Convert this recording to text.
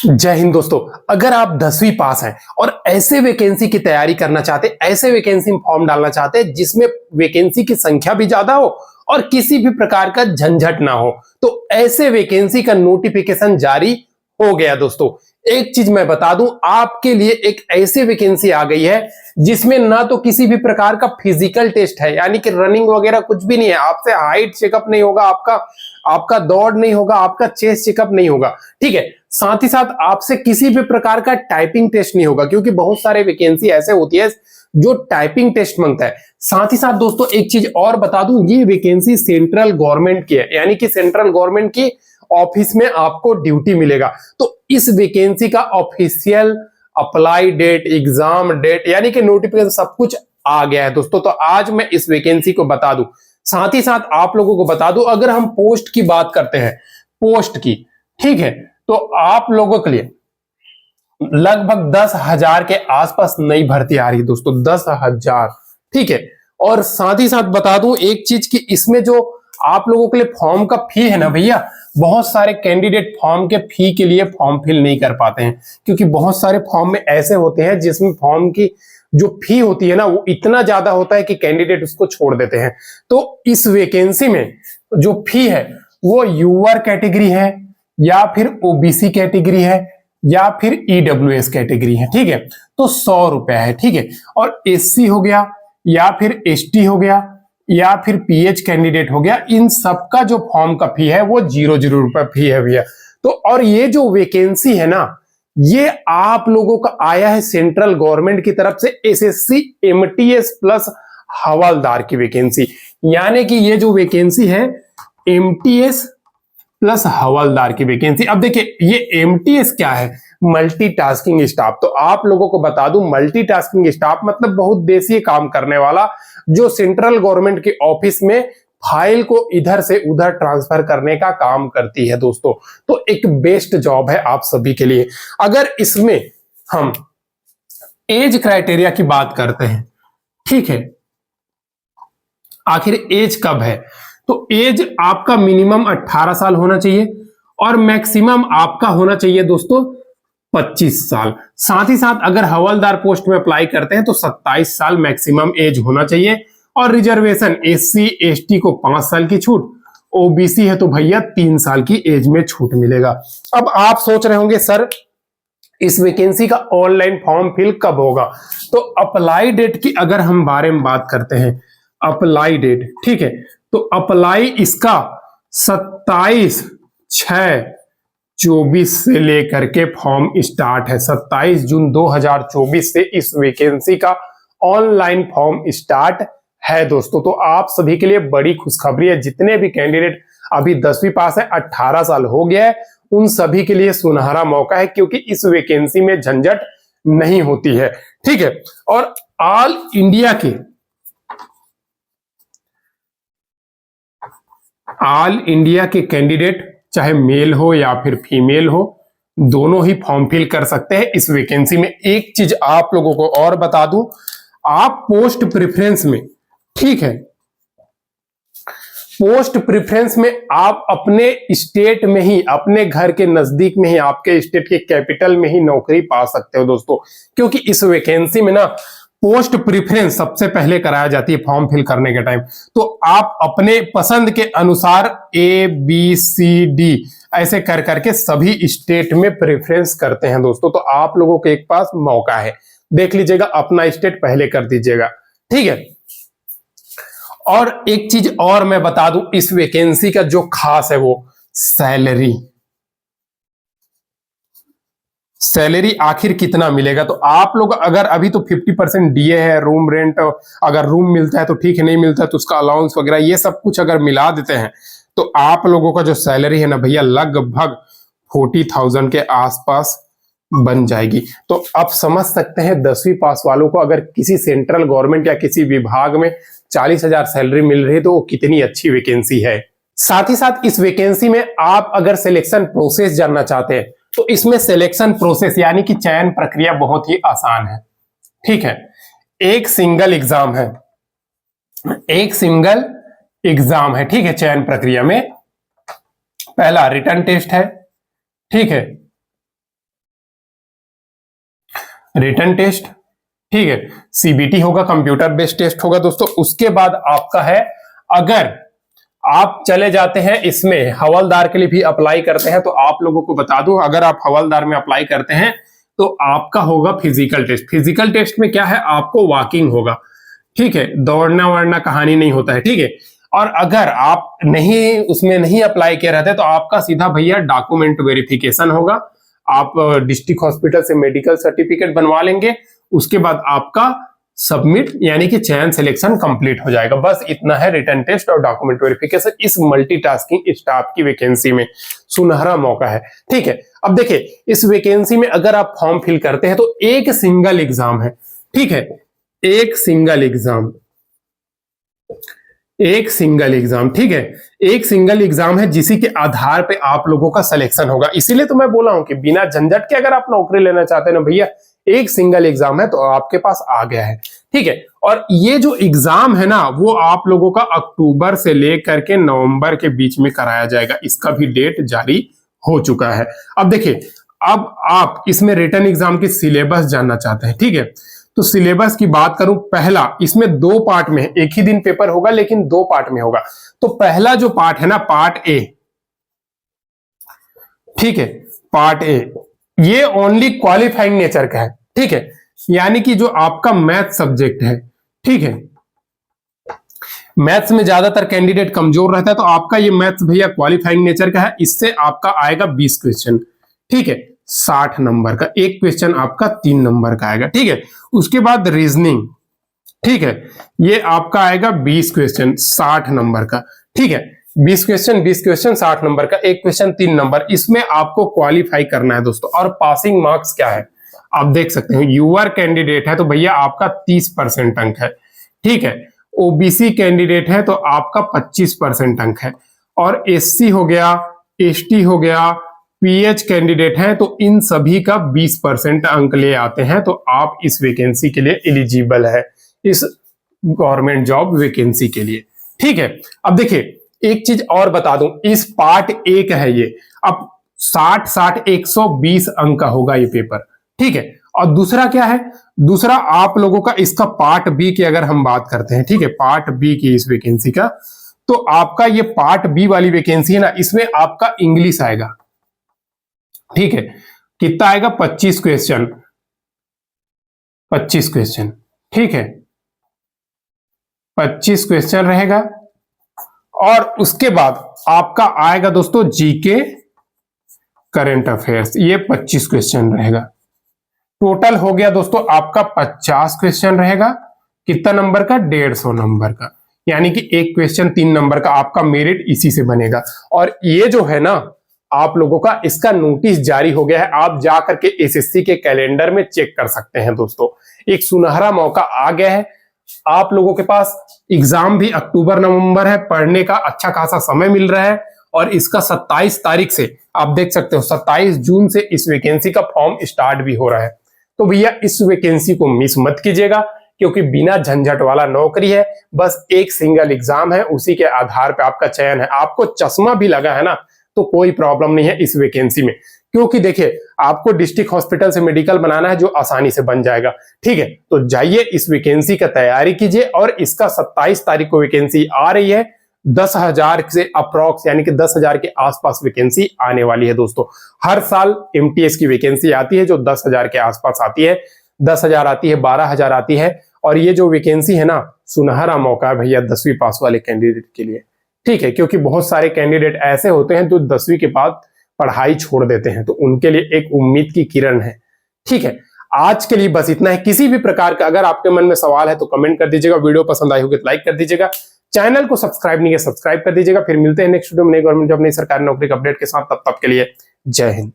जय हिंद दोस्तों। अगर आप 10वीं पास हैं और ऐसे वैकेंसी की तैयारी करना चाहते, ऐसे वैकेंसी में फॉर्म डालना चाहते हैं जिसमें वैकेंसी की संख्या भी ज्यादा हो और किसी भी प्रकार का झंझट ना हो, तो ऐसे वैकेंसी का नोटिफिकेशन जारी हो गया दोस्तों। एक चीज मैं बता दूं, आपके लिए एक ऐसी वैकेंसी आ गई है जिसमें ना तो किसी भी प्रकार का फिजिकल टेस्ट है, यानी कि रनिंग वगैरह कुछ भी नहीं है, आपसे हाइट चेकअप नहीं होगा, आपका आपका दौड़ नहीं होगा, आपका चेस्ट चेकअप नहीं होगा। ठीक है, साथ ही साथ आपसे किसी भी प्रकार का टाइपिंग टेस्ट नहीं होगा, क्योंकि बहुत सारे वैकेंसी ऐसे होती है जो टाइपिंग टेस्ट मांगता है। साथ ही साथ दोस्तों एक चीज और बता दूं, ये वैकेंसी सेंट्रल गवर्नमेंट की है, यानी कि सेंट्रल गवर्नमेंट की ऑफिस में आपको ड्यूटी मिलेगा। तो इस वैकेंसी का official apply date, exam date, यानी कि नोटिफिकेशन सब कुछ आ गया है दोस्तों। तो आज मैं इस वैकेंसी को बता दूं, साथ ही साथ आप लोगों को बता दूं, अगर हम पोस्ट की बात करते हैं, पोस्ट की, ठीक है, तो आप लोगों के लिए लगभग 10,000 के आसपास नई भर्ती आ रही है दोस्तों, 10,000। ठीक है, और साथ ही साथ बता दूं एक चीज कि इसमें जो आप लोगों के लिए फॉर्म का फी है ना भैया, बहुत सारे कैंडिडेट फॉर्म के फी के लिए फॉर्म फिल नहीं कर पाते हैं, क्योंकि बहुत सारे फॉर्म में ऐसे होते हैं जिसमें फॉर्म की जो फी होती है ना वो इतना ज्यादा होता है कि कैंडिडेट उसको छोड़ देते हैं। तो इस वैकेंसी में जो फी है वो यूआर कैटेगरी है, या फिर ओबीसी कैटेगरी है, या फिर ईडब्ल्यूएस कैटेगरी है। ठीक है, तो 100 रुपए है। ठीक है, और एससी हो गया, या फिर एसटी हो गया, या फिर पीएच कैंडिडेट हो गया, इन सबका जो फॉर्म का फी है वो 0 रुपए फी है भैया। तो और ये जो वैकेंसी है ना, ये आप लोगों का आया है सेंट्रल गवर्नमेंट की तरफ से एसएससी एमटीएस प्लस हवलदार की वैकेंसी, यानी कि ये जो वैकेंसी है एमटीएस प्लस हवलदार की वैकेंसी। अब देखिए ये एमटीएस क्या है, मल्टीटास्किंग स्टाफ। तो आप लोगों को बता दूं, मल्टीटास्किंग स्टाफ मतलब बहुत देशीय काम करने वाला, जो सेंट्रल गवर्नमेंट के ऑफिस में फाइल को इधर से उधर ट्रांसफर करने का काम करती है दोस्तों। तो एक बेस्ट जॉब है आप सभी के लिए। अगर इसमें हम एज क्राइटेरिया की बात करते हैं, ठीक है, आखिर एज कब है, तो एज आपका मिनिमम 18 साल होना चाहिए और मैक्सिमम आपका होना चाहिए दोस्तों 25 साल। साथ ही साथ अगर हवलदार पोस्ट में अप्लाई करते हैं तो 27 साल मैक्सिमम एज होना चाहिए। और रिजर्वेशन एससी एसटी को 5 साल की छूट, ओबीसी है तो भैया 3 साल की एज में छूट मिलेगा। अब आप सोच रहे होंगे सर इस वैकेंसी का ऑनलाइन फॉर्म फिल कब होगा, तो अप्लाई डेट की अगर हम बारे में बात करते हैं, अप्लाई डेट, ठीक है, तो अप्लाई इसका 27/6/24 से लेकर के फॉर्म स्टार्ट है। 27 जून 2024 से इस वैकेंसी का ऑनलाइन फॉर्म स्टार्ट है दोस्तों। तो आप सभी के लिए बड़ी खुशखबरी है, जितने भी कैंडिडेट अभी 10वीं पास है, 18 साल हो गया है, उन सभी के लिए सुनहरा मौका है, क्योंकि इस वैकेंसी में झंझट नहीं होती है। ठीक है, और ऑल इंडिया के कैंडिडेट चाहे मेल हो या फिर फीमेल हो, दोनों ही फॉर्म फिल कर सकते हैं इस वैकेंसी में। एक चीज आप लोगों को और बता दूं, आप पोस्ट प्रेफरेंस में, ठीक है, पोस्ट प्रेफरेंस में आप अपने स्टेट में ही, अपने घर के नजदीक में ही, आपके स्टेट के कैपिटल में ही नौकरी पा सकते हो दोस्तों। क्योंकि इस वैकेंसी में ना पोस्ट प्रेफरेंस सबसे पहले कराया जाती है फॉर्म फिल करने के टाइम। तो आप अपने पसंद के अनुसार ए बी सी डी ऐसे कर करके सभी स्टेट में प्रेफरेंस करते हैं दोस्तों। तो आप लोगों के एक पास मौका है, देख लीजिएगा, अपना स्टेट पहले कर दीजिएगा। ठीक है, और एक चीज और मैं बता दूं, इस वैकेंसी का जो खास है वो सैलरी आखिर कितना मिलेगा। तो आप लोग अगर अभी तो 50% डीए है, रूम रेंट, अगर रूम मिलता है तो ठीक है, नहीं मिलता है तो उसका अलाउंस वगैरह ये सब कुछ अगर मिला देते हैं तो आप लोगों का जो सैलरी है ना भैया, लगभग 40,000 के आसपास बन जाएगी। तो आप समझ सकते हैं 10वीं पास वालों को अगर किसी सेंट्रल गवर्नमेंट या किसी विभाग में 40,000 सैलरी मिल रही है तो वो कितनी अच्छी वैकेंसी है। साथ ही साथ इस वैकेंसी में आप अगर सिलेक्शन प्रोसेस जानना चाहते हैं तो इसमें सिलेक्शन प्रोसेस यानी कि चयन प्रक्रिया बहुत ही आसान है। ठीक है, एक सिंगल एग्जाम है, ठीक है, चयन प्रक्रिया में पहला रिटन टेस्ट है, ठीक है, रिटन टेस्ट, ठीक है, सीबीटी होगा, कंप्यूटर बेस्ड टेस्ट होगा दोस्तों। उसके बाद आपका है, अगर आप चले जाते हैं इसमें हवलदार के लिए भी अप्लाई करते हैं, तो आप लोगों को बता दूं, अगर आप हवलदार में अप्लाई करते हैं तो आपका होगा फिजिकल टेस्ट। फिजिकल टेस्ट में क्या है, आपको वॉकिंग होगा, ठीक है, दौड़ना वड़ना कहानी नहीं होता है, ठीक है। और अगर आप नहीं उसमें नहीं अप्लाई किया रहता है तो आपका सीधा भैया डॉक्यूमेंट वेरिफिकेशन होगा। आप डिस्ट्रिक्ट हॉस्पिटल से मेडिकल सर्टिफिकेट बनवा लेंगे, उसके बाद आपका सबमिट यानी कि चयन सिलेक्शन कंप्लीट हो जाएगा। बस इतना है रिटन टेस्ट और डॉक्यूमेंट वेरिफिकेशन इस मल्टीटास्किंग स्टाफ की वैकेंसी में। सुनहरा मौका है, ठीक है। अब देखिए, इस वैकेंसी में अगर आप फॉर्म फिल करते हैं तो एक सिंगल एग्जाम है, ठीक है, एक सिंगल एग्जाम, एक सिंगल एग्जाम, ठीक है, एक सिंगल एग्जाम है जिसी के आधार पे आप लोगों का सिलेक्शन होगा। इसीलिए तो मैं बोला हूं कि बिना झंझट के अगर आप नौकरी लेना चाहते हैं ना भैया, एक सिंगल एग्जाम है तो आपके पास आ गया है, ठीक है। और ये जो एग्जाम है ना, वो आप लोगों का अक्टूबर से लेकर के नवंबर के बीच में कराया जाएगा। इसका भी डेट जारी हो चुका है। अब देखिए, अब आप इसमें रिटन एग्जाम की सिलेबस जानना चाहते हैं, ठीक है। तो सिलेबस की बात करूं, पहला इसमें 2 पार्ट में, एक ही दिन पेपर होगा लेकिन 2 पार्ट में होगा। तो पहला जो पार्ट है ना, पार्ट ए, ठीक है, पार्ट ए, ये ओनली क्वालिफाइंग नेचर का है, ठीक है, यानी कि जो आपका मैथ सब्जेक्ट है, ठीक है, मैथ्स में ज्यादातर कैंडिडेट कमजोर रहता है, तो आपका ये मैथ्स भैया क्वालिफाइंग नेचर का है। इससे आपका आएगा 20 क्वेश्चन, ठीक है, 60 नंबर का। एक क्वेश्चन आपका 3 नंबर का आएगा, ठीक है। उसके बाद रीजनिंग, ठीक है, ये आपका आएगा 20 क्वेश्चन 60 नंबर का, ठीक है, 20 क्वेश्चन 60 नंबर का, एक क्वेश्चन 3 नंबर। इसमें आपको क्वालिफाई करना है दोस्तों। और पासिंग मार्क्स क्या है आप देख सकते हैं, यूआर कैंडिडेट है तो भैया आपका 30% अंक है, ठीक है, ओबीसी कैंडिडेट है तो आपका 25% अंक है, और एससी हो गया, एसटी हो गया, पीएच कैंडिडेट है तो इन सभी का 20% अंक ले आते हैं, तो आप इस वैकेंसी के लिए एलिजिबल है, इस गवर्नमेंट जॉब वैकेंसी के लिए, ठीक है। अब देखिए, एक चीज और बता दूं, इस पार्ट ए का है ये, अब 60 120 अंक का होगा ये पेपर, ठीक है। और दूसरा क्या है, दूसरा आप लोगों का इसका पार्ट बी की अगर हम बात करते हैं, ठीक है, पार्ट बी की इस वैकेंसी का, तो आपका ये पार्ट बी वाली वैकेंसी है ना, इसमें आपका इंग्लिश आएगा, ठीक है, कितना आएगा, 25 क्वेश्चन, 25 क्वेश्चन, ठीक है, 25 क्वेश्चन रहेगा। और उसके बाद आपका आएगा दोस्तों जीके करंट अफेयर्स, ये 25 क्वेश्चन रहेगा। टोटल हो गया दोस्तों आपका 50 क्वेश्चन रहेगा, कितना नंबर का, 150 नंबर का, यानी कि एक क्वेश्चन 3 नंबर का, आपका मेरिट इसी से बनेगा। और ये जो है ना, आप लोगों का इसका नोटिस जारी हो गया है, आप जाकर के एसएससी के कैलेंडर में चेक कर सकते हैं दोस्तों। एक सुनहरा मौका आ गया है, आप लोगों के पास एग्जाम भी अक्टूबर नवंबर है, पढ़ने का अच्छा खासा समय मिल रहा है। और इसका 27 तारीख से आप देख सकते हो, 27 जून से इस वैकेंसी का फॉर्म स्टार्ट भी हो रहा है। तो भैया इस वैकेंसी को मिस मत कीजिएगा, क्योंकि बिना झंझट वाला नौकरी है, बस एक सिंगल एग्जाम है, उसी के आधार पर आपका चयन है। आपको चश्मा भी लगा है ना तो कोई प्रॉब्लम नहीं है इस वैकेंसी में, क्योंकि देखिए आपको डिस्ट्रिक्ट हॉस्पिटल से मेडिकल बनाना है जो आसानी से बन जाएगा, ठीक है। तो जाइए इस वैकेंसी का तैयारी कीजिए। और इसका 27 तारीख को वैकेंसी आ रही है, 10,000 से अप्रॉक्स यानी कि 10,000 के आसपास वैकेंसी आने वाली है दोस्तों। हर साल एमटीएस की वैकेंसी आती है जो 10,000 के आसपास आती है, 10,000 आती है, 12,000 आती है। और ये जो वैकेंसी है ना, सुनहरा मौका है भैया 10वीं पास वाले कैंडिडेट के लिए, ठीक है, क्योंकि बहुत सारे कैंडिडेट ऐसे होते हैं जो 10वीं के बाद पढ़ाई छोड़ देते हैं, तो उनके लिए एक उम्मीद की किरण है, ठीक है। आज के लिए बस इतना है। किसी भी प्रकार का अगर आपके मन में सवाल है तो कमेंट कर दीजिएगा, वीडियो पसंद आई होगी तो लाइक कर दीजिएगा, चैनल को सब्सक्राइब नहीं किया सब्सक्राइब कर दीजिएगा। फिर मिलते हैं नेक्स्ट वीडियो में नई गवर्नमेंट जॉब, नई सरकारी नौकरी का अपडेट के साथ। तब तक के लिए जय हिंद।